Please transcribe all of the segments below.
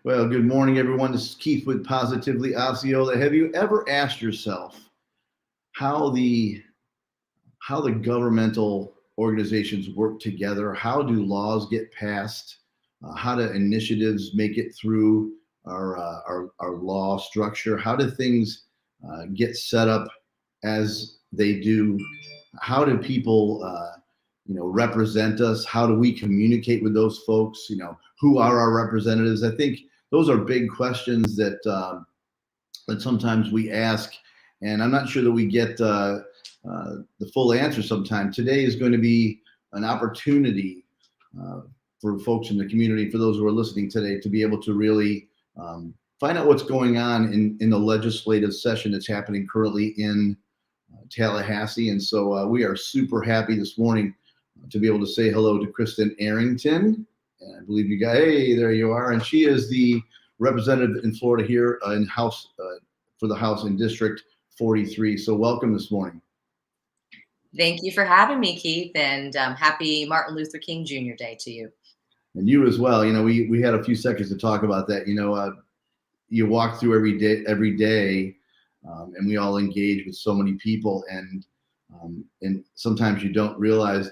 Well, good morning, everyone. This is Keith with Positively Osceola. Have you ever asked yourself how the governmental organizations work together? How do laws get passed? How do initiatives make it through our law structure? How do things get set up as they do? How do people represent us? How do we communicate with those folks? Who are our representatives? I think those are big questions that sometimes we ask, and I'm not sure that we get the full answer sometimes. Today is going to be an opportunity for folks in the community, for those who are listening today, to be able to really find out what's going on in the legislative session that's happening currently in Tallahassee. And so we are super happy this morning to be able to say hello to Kristen Arrington. And I believe you guys, hey, there you are. And she is the representative in Florida here in House for the House in District 43. So welcome this morning. Thank you for having me, Keith, and happy Martin Luther King Jr. Day to you. And you as well. We had a few seconds to talk about that. You walk through every day, and we all engage with so many people, and sometimes you don't realize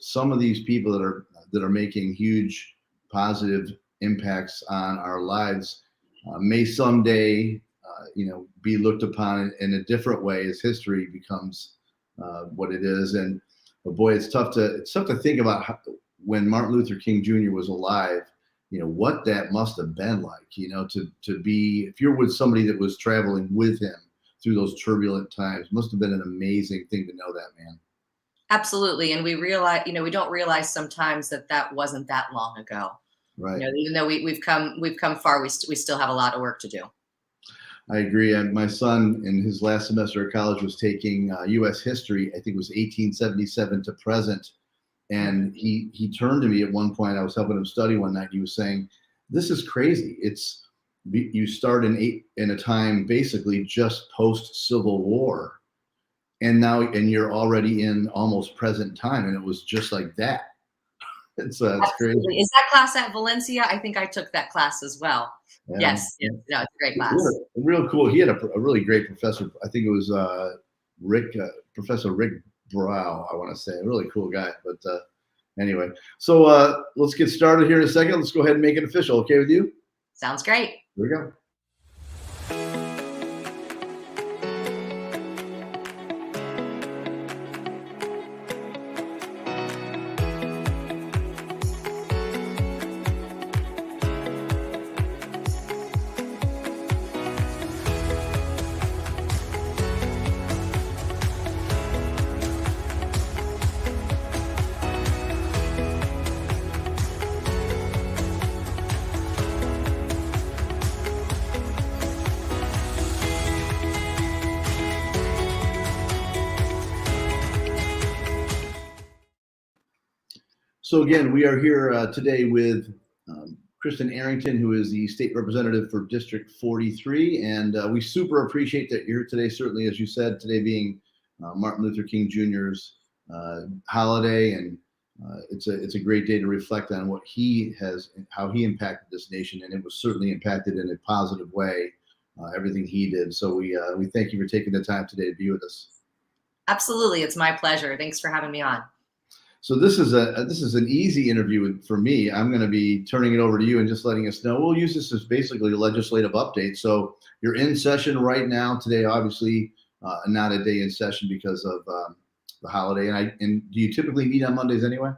some of these people that are making huge positive impacts on our lives may someday be looked upon in a different way as history becomes what it is. And boy, it's tough to think about when Martin Luther King Jr. was alive, what that must have been like, to be, if you're with somebody that was traveling with him through those turbulent times, must have been an amazing thing to know that man. Absolutely. And we realize, we don't realize sometimes that wasn't that long ago. Right. Even though we've come far, we still have a lot of work to do. I agree. My son in his last semester of college was taking U.S. history. I think it was 1877 to present. And he turned to me at one point. I was helping him study one night. He was saying, "This is crazy. You start in a time basically just post Civil War, and you're already in almost present time, and it was just like that." It's crazy. Is that class at Valencia? I think I took that class as well. Yeah. Yes. Yeah. No, it's a great class. Real cool. He had a really great professor. I think it was Professor Rick Brow, I want to say. A really cool guy. But anyway, so let's get started here in a second. Let's go ahead and make it official. Okay with you? Sounds great. Here we go. So again, we are here today with Kristen Arrington, who is the state representative for District 43, and we super appreciate that you're here today. Certainly, as you said, today being Martin Luther King Jr.'s holiday, and it's a great day to reflect on how he impacted this nation, and it was certainly impacted in a positive way. Everything he did. So we thank you for taking the time today to be with us. Absolutely, it's my pleasure. Thanks for having me on. So this is an easy interview for me. I'm going to be turning it over to you and just letting us know. We'll use this as basically a legislative update. So you're in session right now. Today, obviously, not a day in session because of the holiday. And do you typically meet on Mondays anyway?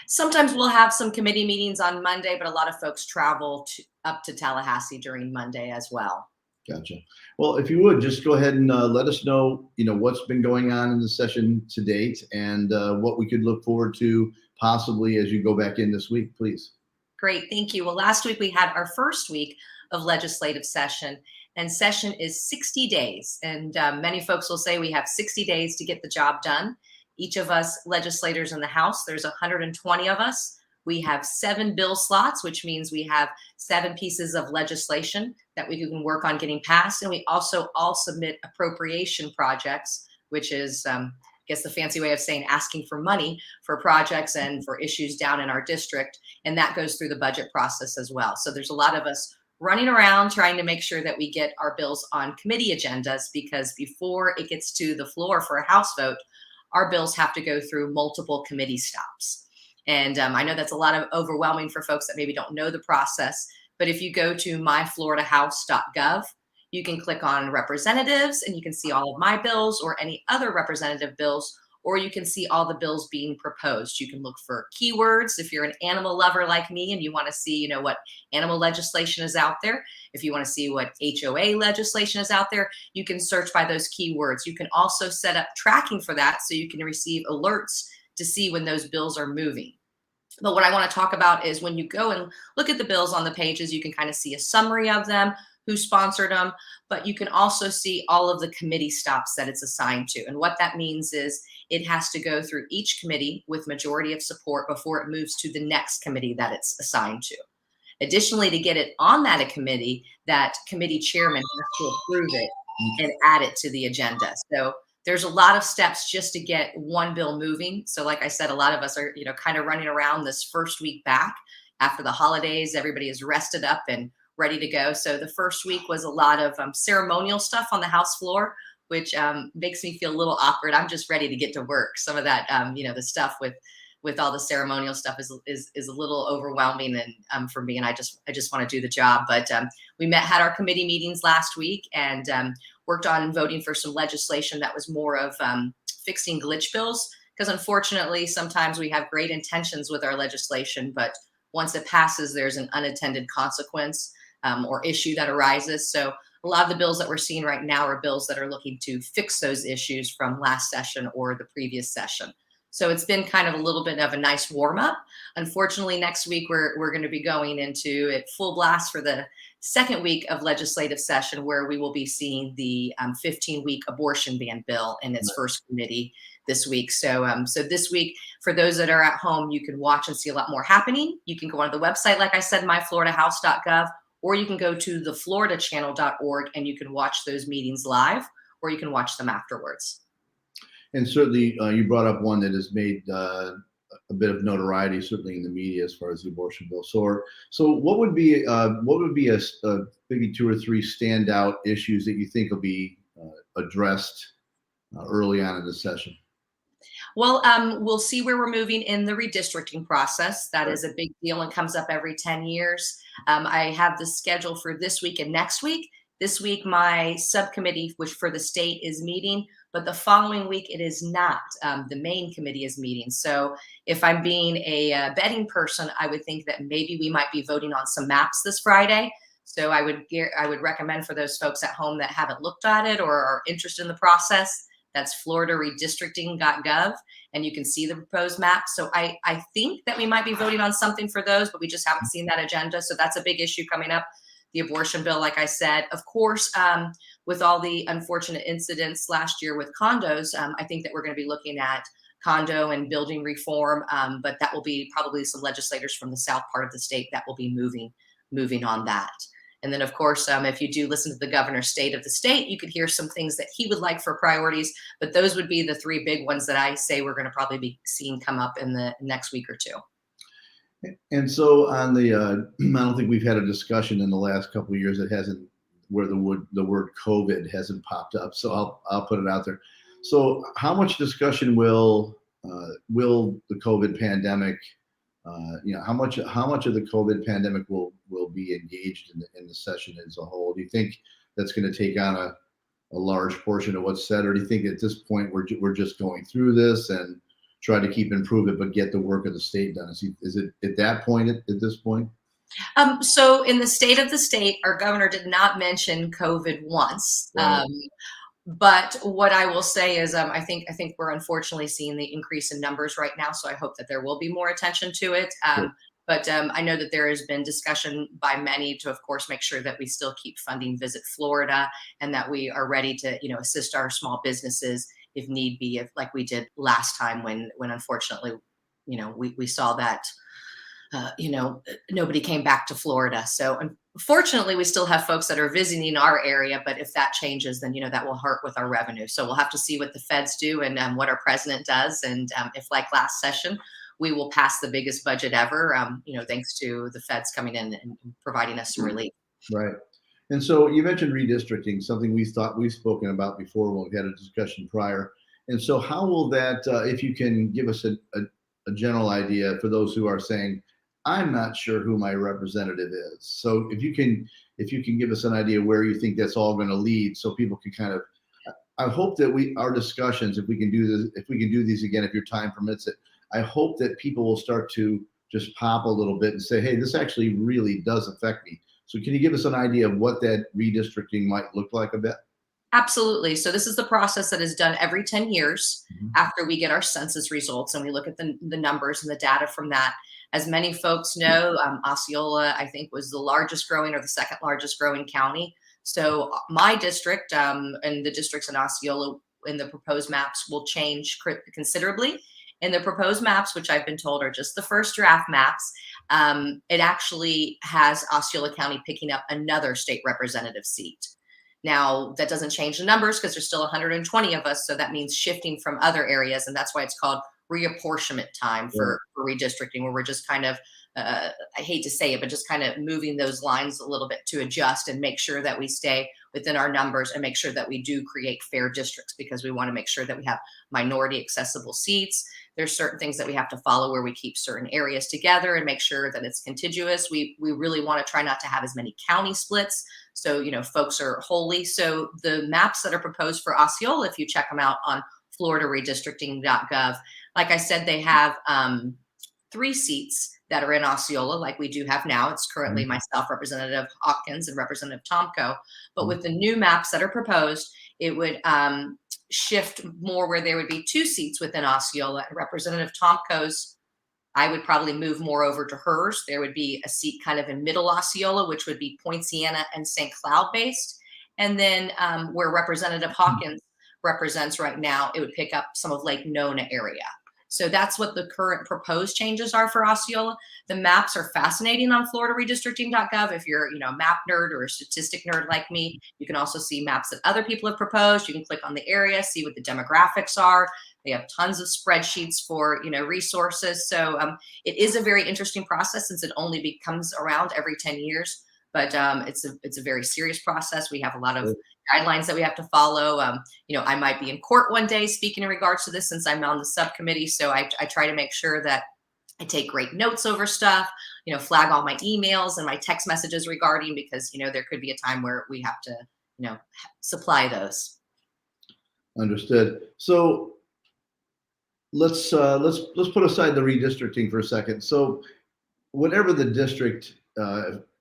Sometimes we'll have some committee meetings on Monday, but a lot of folks travel up to Tallahassee during Monday as well. Gotcha. Well, if you would just go ahead and let us know, what's been going on in the session to date and what we could look forward to possibly as you go back in this week, please. Great. Thank you. Well, last week we had our first week of legislative session, and session is 60 days. And many folks will say we have 60 days to get the job done. Each of us legislators in the House, there's 120 of us. We have 7 bill slots, which means we have 7 pieces of legislation that we can work on getting passed. And we also all submit appropriation projects, which is, I guess, the fancy way of saying asking for money for projects and for issues down in our district. And that goes through the budget process as well. So there's a lot of us running around trying to make sure that we get our bills on committee agendas, because before it gets to the floor for a House vote, our bills have to go through multiple committee stops. And I know that's a lot of overwhelming for folks that maybe don't know the process, but if you go to myfloridahouse.gov, you can click on representatives and you can see all of my bills or any other representative bills, or you can see all the bills being proposed. You can look for keywords if you're an animal lover like me and you want to see, what animal legislation is out there. If you want to see what HOA legislation is out there, you can search by those keywords. You can also set up tracking for that so you can receive alerts to see when those bills are moving. But what I want to talk about is when you go and look at the bills on the pages, you can kind of see a summary of them, who sponsored them, but you can also see all of the committee stops that it's assigned to. And what that means is it has to go through each committee with majority of support before it moves to the next committee that it's assigned to. Additionally, to get it on that committee, that committee chairman has to approve it and add it to the agenda. So there's a lot of steps just to get one bill moving. So like I said, a lot of us are, kind of running around this first week back after the holidays. Everybody is rested up and ready to go. So the first week was a lot of ceremonial stuff on the House floor, which makes me feel a little awkward. I'm just ready to get to work. Some of that, the stuff with all the ceremonial stuff is a little overwhelming and for me, and I just want to do the job. But we had our committee meetings last week and worked on voting for some legislation that was more of fixing glitch bills, because unfortunately sometimes we have great intentions with our legislation, but once it passes, there's an unintended consequence or issue that arises. So a lot of the bills that we're seeing right now are bills that are looking to fix those issues from last session or the previous session. So it's been kind of a little bit of a nice warm up. Unfortunately, next week we're going to be going into it full blast for the second week of legislative session, where we will be seeing the 15-week abortion ban bill in its first committee this week. So this week, for those that are at home, you can watch and see a lot more happening. You can go on the website, like I said, myfloridahouse.gov, or you can go to thefloridachannel.org and you can watch those meetings live, or you can watch them afterwards. And certainly, you brought up one that has made a bit of notoriety, certainly in the media, as far as the abortion bill. So what would be a maybe 2 or 3 standout issues that you think will be addressed early on in the session? Well, we'll see where we're moving in the redistricting process. That is a big deal and comes up every 10 years. I have the schedule for this week and next week. This week, my subcommittee, which for the state, is meeting, but the following week it is not. The main committee is meeting. So if I'm being a betting person, I would think that maybe we might be voting on some maps this Friday. So I would recommend for those folks at home that haven't looked at it or are interested in the process, that's FloridaRedistricting.gov, and you can see the proposed map. So I think that we might be voting on something for those, but we just haven't seen that agenda. So that's a big issue coming up. The abortion bill, like I said, of course, with all the unfortunate incidents last year with condos, I think that we're going to be looking at condo and building reform, but that will be probably some legislators from the south part of the state that will be moving on that. And then, of course, if you do listen to the governor's state of the state, you could hear some things that he would like for priorities. But those would be the 3 big ones that I say we're going to probably be seeing come up in the next week or 2. And so on the, I don't think we've had a discussion in the last couple of years that hasn't, where the word COVID hasn't popped up. So I'll put it out there. So how much discussion will the COVID pandemic, how much of the COVID pandemic will be engaged in the session as a whole? Do you think that's going to take on a large portion of what's said, or do you think at this point we're just going through this and try to keep improving, but get the work of the state done? Is it at that point at this point? So in the state of the state, our governor did not mention COVID once. Right. But what I will say is, I think we're unfortunately seeing the increase in numbers right now. So I hope that there will be more attention to it. Sure. But I know that there has been discussion by many to, of course, make sure that we still keep funding Visit Florida and that we are ready to, assist our small businesses if need be, like we did last time when unfortunately, we saw that, nobody came back to Florida. So unfortunately, we still have folks that are visiting our area, but if that changes, then, that will hurt with our revenue. So we'll have to see what the feds do and what our president does. And if, like last session, we will pass the biggest budget ever, thanks to the feds coming in and providing us some relief. Right. And so you mentioned redistricting, something we thought we've spoken about before when we had a discussion prior. And so how will that, if you can give us a general idea for those who are saying, I'm not sure who my representative is. So if you can give us an idea where you think that's all going to lead, so people can kind of, I hope that our discussions, if we can do this, if we can do these again, if your time permits it, I hope that people will start to just pop a little bit and say, hey, this actually really does affect me. So can you give us an idea of what that redistricting might look like a bit? Absolutely. So this is the process that is done every 10 years Mhm. after we get our census results and we look at the numbers and the data from that. As many folks know, Osceola, I think, was the largest growing or the second largest growing county. So my district and the districts in Osceola in the proposed maps will change considerably. In the proposed maps, which I've been told are just the first draft maps, it actually has Osceola County picking up another state representative seat. Now, that doesn't change the numbers because there's still 120 of us. So that means shifting from other areas. And that's why it's called reapportionment time Right. for redistricting, where we're just kind of, I hate to say it, but just kind of moving those lines a little bit to adjust and make sure that we stay within our numbers and make sure that we do create fair districts, because we want to make sure that we have minority accessible seats. There's certain things that we have to follow where we keep certain areas together and make sure that it's contiguous. We really want to try not to have as many county splits, so folks are wholly. So the maps that are proposed for Osceola, if you check them out on floridadistricting.gov, like I said, they have 3 seats that are in Osceola, like we do have now. It's currently Mhm. myself, Representative Hawkins, and Representative Tomko. But Mhm. with the new maps that are proposed, it would shift more where there would be 2 seats within Osceola. And Representative Tomko's, I would probably move more over to hers. There would be a seat kind of in middle Osceola, which would be Poinciana and St. Cloud based. And then where Representative Hawkins represents right now, it would pick up some of Lake Nona area. So that's what the current proposed changes are for Osceola. The maps are fascinating on floridadistricting.gov. If you're, a map nerd or a statistic nerd like me, you can also see maps that other people have proposed. You can click on the area, see what the demographics are. They have tons of spreadsheets for resources. So it is a very interesting process since it only becomes around every 10 years. But it's a very serious process. We have a lot of guidelines that we have to follow. I might be in court one day speaking in regards to this since I'm on the subcommittee. So I try to make sure that I take great notes over stuff, flag all my emails and my text messages regarding, because, there could be a time where we have to, supply those. Understood. So let's put aside the redistricting for a second. So whatever the district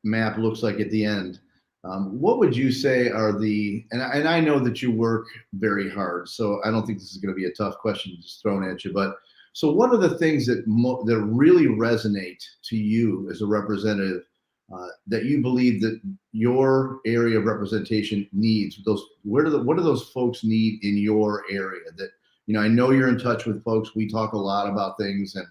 map looks like at the end, what would you say are and I know that you work very hard, so I don't think this is going to be a tough question just thrown at you, but so what are the things that really resonate to you as a representative, that you believe that your area of representation needs? What do those folks need in your area? That I know you're in touch with folks. We talk a lot about things, and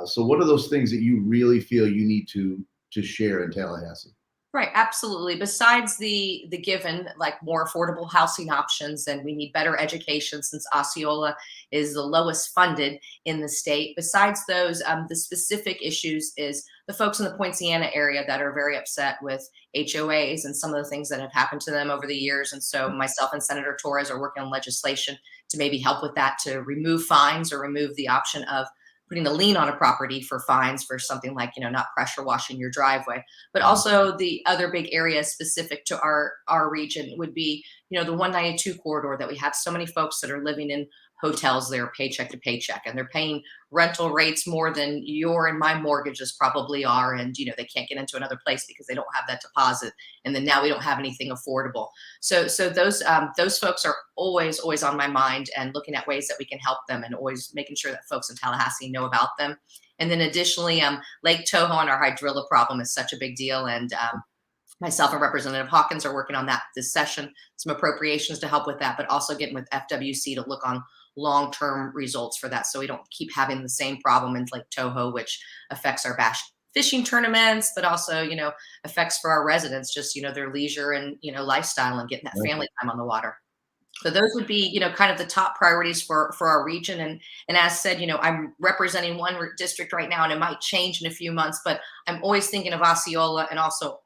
so what are those things that you really feel you need to share in Tallahassee? Right, absolutely. Besides the given, like more affordable housing options, and we need better education since Osceola is the lowest funded in the state. Besides those, the specific issues is the folks in the Poinciana area that are very upset with HOAs and some of the things that have happened to them over the years. And so myself and Senator Torres are working on legislation to maybe help with that, to remove fines or remove the option of putting a lien on a property for fines for something like, not pressure washing your driveway. But also the other big area specific to our region would be, the 192 corridor, that we have so many folks that are living in hotels there paycheck to paycheck, and they're paying rental rates more than your and my mortgages probably are. And, they can't get into another place because they don't have that deposit. And then now we don't have anything affordable. So those folks are always on my mind, and looking at ways that we can help them, and always making sure that folks in Tallahassee know about them. And then additionally, Lake Toho and our hydrilla problem is such a big deal. And myself and Representative Hawkins are working on that this session, some appropriations to help with that, but also getting with FWC to look on long-term results for that, so we don't keep having the same problem in Lake Toho, which affects our bass fishing tournaments, but also, affects for our residents, just, their leisure and, lifestyle and getting that family time on the water. So those would be, kind of the top priorities for our region. And as said, I'm representing one district right now, and it might change in a few months. But I'm always thinking of Osceola, and also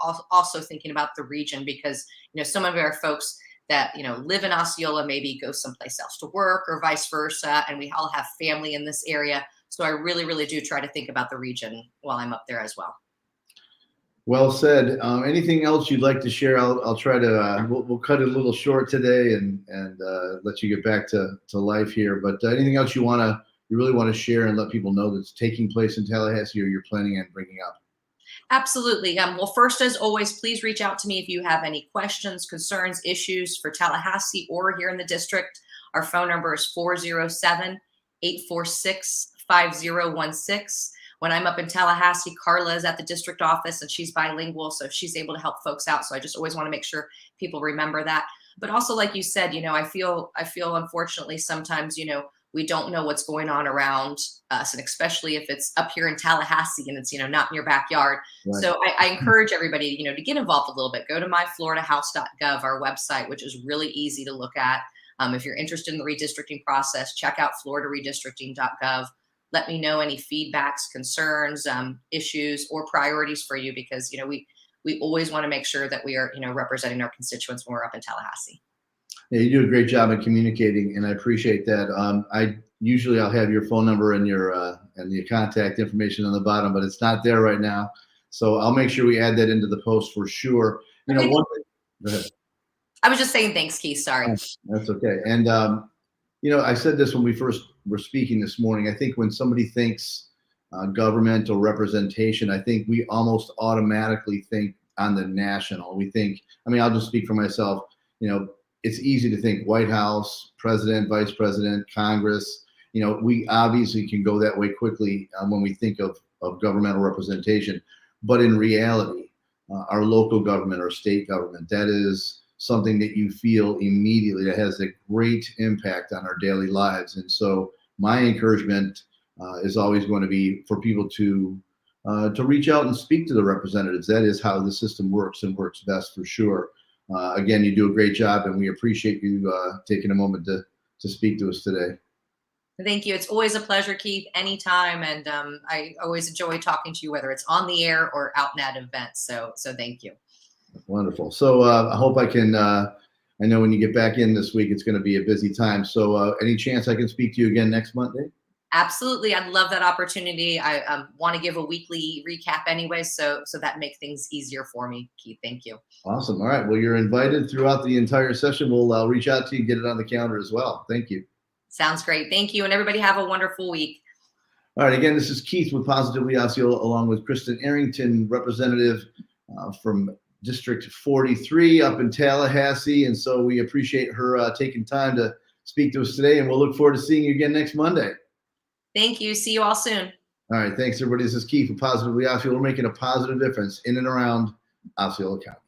thinking about the region, because some of our folks that live in Osceola maybe go someplace else to work, or vice versa, and we all have family in this area. So I really, really do try to think about the region while I'm up there as well. Well said. Anything else you'd like to share? I'll try to. We'll cut it a little short today and let you get back to life here. But anything else you really want to share and let people know that's taking place in Tallahassee, or you're planning on bringing up? Absolutely. Well, first, as always, please reach out to me if you have any questions, concerns, issues for Tallahassee or here in the district. Our phone number is 407-846-5016. When I'm up in Tallahassee, Carla is at the district office, and she's bilingual, so she's able to help folks out. So I just always want to make sure people remember that. But also, like you said, I feel unfortunately sometimes, we don't know what's going on around us, and especially if it's up here in Tallahassee and it's not in your backyard. Right. So I encourage everybody, to get involved a little bit. Go to myfloridahouse.gov, our website, which is really easy to look at. If you're interested in the redistricting process, check out floridaredistricting.gov. Let me know any feedbacks, concerns, issues, or priorities for you, because we always want to make sure that we are representing our constituents when we're up in Tallahassee. Yeah, you do a great job at communicating, and I appreciate that. I'll have your phone number and your and the contact information on the bottom, but it's not there right now. So I'll make sure we add that into the post for sure. One thing. Go ahead. I was just saying thanks, Keith. Sorry. That's okay. And I said this when we first were speaking this morning. I think when somebody thinks governmental representation, I think we almost automatically think on the national. We think. I'll just speak for myself. It's easy to think White House, president, vice president, Congress. We obviously can go that way quickly when we think of governmental representation. But in reality, our local government or state government, that is something that you feel immediately, that has a great impact on our daily lives. And so my encouragement is always going to be for people to reach out and speak to the representatives. That is how the system works, and works best for sure. Again, you do a great job, and we appreciate you taking a moment to speak to us today. Thank you. It's always a pleasure, Keith, anytime. And I always enjoy talking to you, whether it's on the air or out and at events. So thank you. Wonderful. So I hope I can, I know when you get back in this week, it's going to be a busy time. So any chance I can speak to you again next Monday? Absolutely. I'd love that opportunity. I want to give a weekly recap anyway, so that makes things easier for me, Keith. Thank you. Awesome. All right. Well, you're invited throughout the entire session. We'll reach out to you, get it on the calendar as well. Thank you. Sounds great. Thank you. And everybody have a wonderful week. All right. Again, this is Keith with Positively Osceola, along with Kristen Arrington, representative from District 43 up in Tallahassee. And so we appreciate her taking time to speak to us today, and we'll look forward to seeing you again next Monday. Thank you. See you all soon. All right. Thanks, everybody. This is Keith with Positively Osceola. We're making a positive difference in and around Osceola County.